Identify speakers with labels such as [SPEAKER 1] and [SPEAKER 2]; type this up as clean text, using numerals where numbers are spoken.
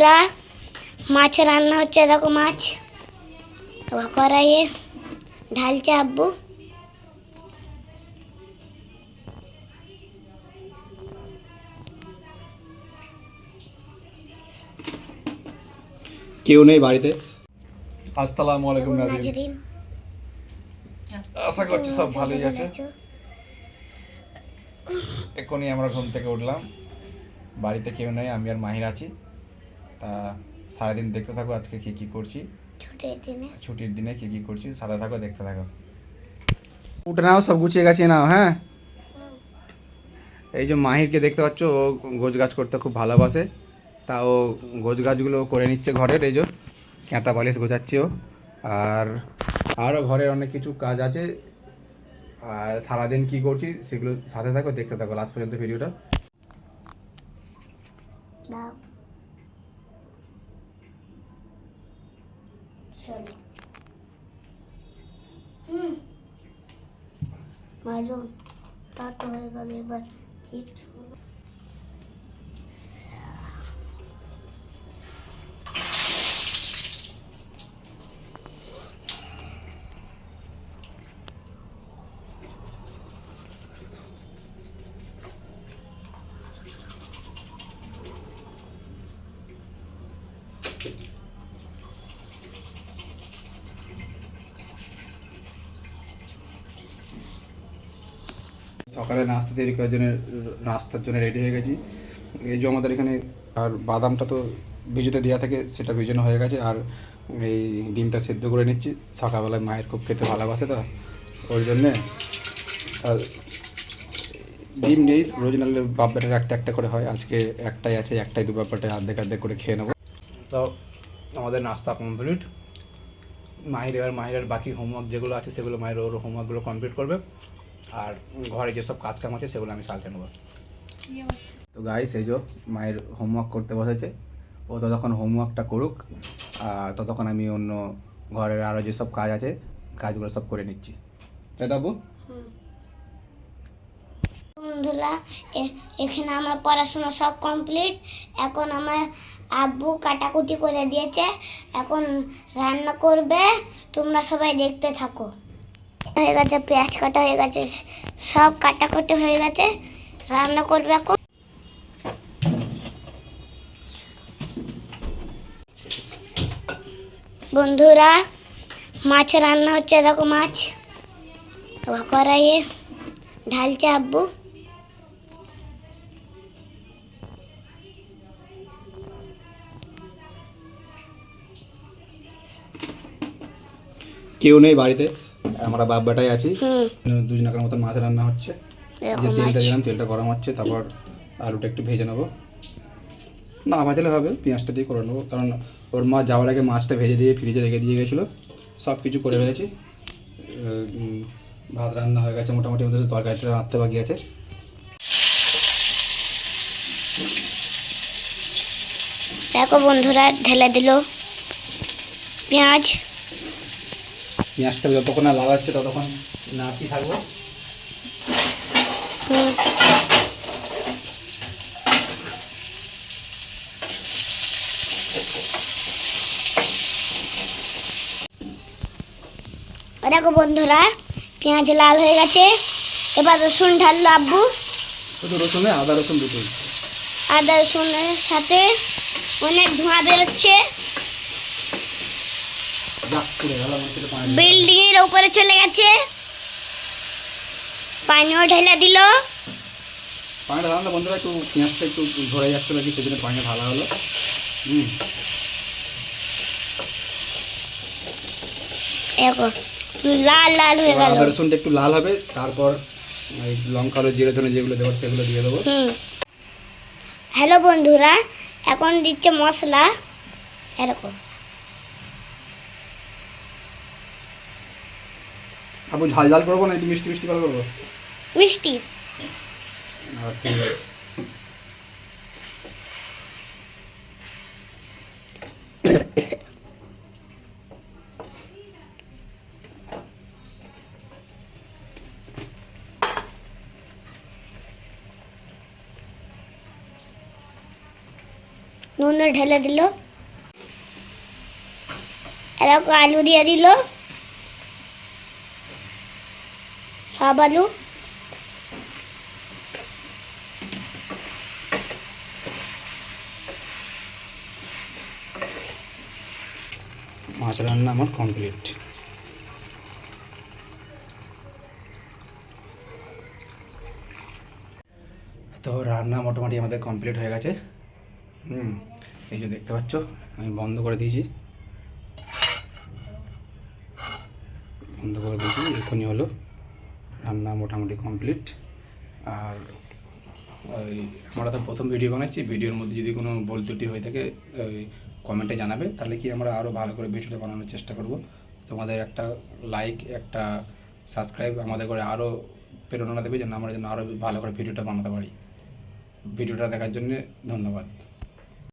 [SPEAKER 1] বন্ধুরা মাছ রান্না হচ্ছে, দেখো মাছ কড়াইয়ে ঢালছে আব্বু।
[SPEAKER 2] কেউ নেই বাড়িতে। আসসালামু আলাইকুম নাজরিন, আশা করছি সব ভালোই আছে। এখনই আমরা ঘুম থেকে উঠলাম, বাড়িতে কেউ নেই, আমি আর মাহির আছি। তা সারাদিন দেখতে থাকো আজকে কী কী করছি, ছুটির দিনে কী কী করছি, সাথে থাকো, দেখতে থাকো। উঠে নাও, সব গুছিয়ে গাছিয়ে নাও। হ্যাঁ, এই যে মাহিরকে দেখতে পাচ্ছ, ও গোছ গাছ করতে খুব ভালোবাসে। তা ও গোছ গাছগুলো করে নিচ্ছে ঘরের, এই যে ক্যাঁতা বালিশ গোছাচ্ছে ও। আর আরও ঘরের অনেক কিছু কাজ আছে। আর সারাদিন কী করছি সেগুলো সাথে থাকো, দেখতে থাকো লাস্ট পর্যন্ত ভিডিওটা।
[SPEAKER 1] মাজন তা তো হয়ে গেল, এবার চিপস
[SPEAKER 2] সকালে নাস্তা তৈরি করার জন্য, নাস্তার জন্য রেডি হয়ে গেছি। এই যে আমাদের এখানে আর বাদামটা তো ভিজোতে দেওয়া থাকে, সেটা ভিজানো হয়ে গেছে। আর এই ডিমটা সেদ্ধ করে নিচ্ছি, সকালবেলায় মায়ের খুব খেতে ভালোবাসে তো ওই জন্যে। আর ডিম নেই, রোজিনাল বাপ বেটার একটা একটা করে হয়, আজকে একটাই আছে, একটাই দু ব্যাপারটা অর্ধেক অর্ধেক করে খেয়ে নেবো। তো আমাদের নাস্তা কমপ্লিট। মাহিরের বাকি হোমওয়ার্ক যেগুলো আছে সেগুলো মায়ের ওর হোমওয়ার্কগুলো কমপ্লিট করবে। আর ঘরে যেসব কাজ কাম আছে সেগুলো আমি সালটে নেবো। তো গাইস, এই যে মায়ের হোমওয়ার্ক করতে বসেছে, ও ততক্ষণ হোমওয়ার্কটা করুক, আর ততক্ষণ আমি অন্য ঘরের আরও যেসব কাজ আছে কাজগুলো সব করে নিচ্ছি, তাই তো?
[SPEAKER 1] বন্ধুরা এখানে আমার পড়াশোনা সব কমপ্লিট। এখন আমার আব্বু কাটাকুটি করে দিয়েছে, এখন রান্না করবে, তোমরা সবাই দেখতে থাকো। হয়ে গেছে, পেঁয়াজ কাটা হয়ে গেছে, সব কাটাকুটি হয়ে গেছে, রান্না করবে এখন। বন্ধুরা মাছ রান্না হচ্ছে, দেখো মাছ কড়াইয়ে ঢালছে আব্বু।
[SPEAKER 2] কেউ নেই বাড়িতে, আমরা বাপ বেটাই আছি। দুজনের মতন মাছ রান্না হচ্ছে। যে তেলটা দিলাম, তেলটা গরম হচ্ছে, তারপর আলুটা একটু ভেজে নেবো। না ভাজলে হবে, পেঁয়াজটা দিয়ে করে নেবো, কারণ ওর মা যাওয়ার আগে মাছটা ভেজে দিয়ে ফ্রিজে রেখে দিয়ে গেছিলো। সব কিছু করে ফেলেছি। ভাত রান্না হয়ে গেছে মোটামুটি, ওদের তরকারিটা রাঁধতে বাকি আছে।
[SPEAKER 1] দেখো বন্ধুরা ঢেলে দিল
[SPEAKER 2] পেঁয়াজটা যতক্ষণ না লাল হচ্ছে ততক্ষণ নাড়তে থাকবো।
[SPEAKER 1] দেখো বন্ধুরা পেঁয়াজ লাল হয়ে গেছে, এবার রসুন ঢাললো আব্বু।
[SPEAKER 2] শুধু রসুনে, আদা রসুন দুটোই।
[SPEAKER 1] আদা রসুনের সাথে অনেক ধোঁয়া বেরোচ্ছে, বিল্ডিং এর উপরে চলে গেছে। পানিও ঢেলে দিল।
[SPEAKER 2] পানিটা ঢালা বন্ধুরা, একটু পেঁয়াজটা একটু ধরে যাচ্ছিল কি, সেজন্য পানিটা ঢালা হলো।
[SPEAKER 1] লাল লাল হয়ে গেল।
[SPEAKER 2] আদা রসুনটা একটু লাল হবে, তারপর লঙ্কা আর জিরে ধনে যেগুলো দেবো সেগুলো দিয়ে দেবো।
[SPEAKER 1] হ্যালো বন্ধুরা, এখন দিচ্ছে মশলা। এরকম
[SPEAKER 2] আপু ঝাল ঝাল করবো না একটু মিষ্টি মিষ্টি করে করবো?
[SPEAKER 1] মিষ্টি।
[SPEAKER 2] ঠিক আছে।
[SPEAKER 1] নুনে ঢেলে দিল, এরকম আলু দিয়ে দিল, সব আলু।
[SPEAKER 2] মাছ রান্না আমার কমপ্লিট। তো রান্না মোটামুটি আমাদের কমপ্লিট হয়ে গেছে। এই যে দেখতে পাচ্ছ আমি বন্ধ করে দিয়েছি, এখনই হলো রান্না মোটামুটি কমপ্লিট। আর ওই আমরা তো প্রথম ভিডিও বানাচ্ছি, ভিডিওর মধ্যে যদি কোনো ভুল ত্রুটি হয়ে থাকে ওই কমেন্টে জানাবে, তাহলে কি আমরা আরও ভালো করে ভিডিওটা বানানোর চেষ্টা করব। তোমাদের একটা লাইক, একটা সাবস্ক্রাইব আমাদের করে আরও প্রেরণা দেবে, যেন আমরা যেন আরও ভালো করে ভিডিওটা বানাতে পারি। ভিডিওটা দেখার জন্য ধন্যবাদ।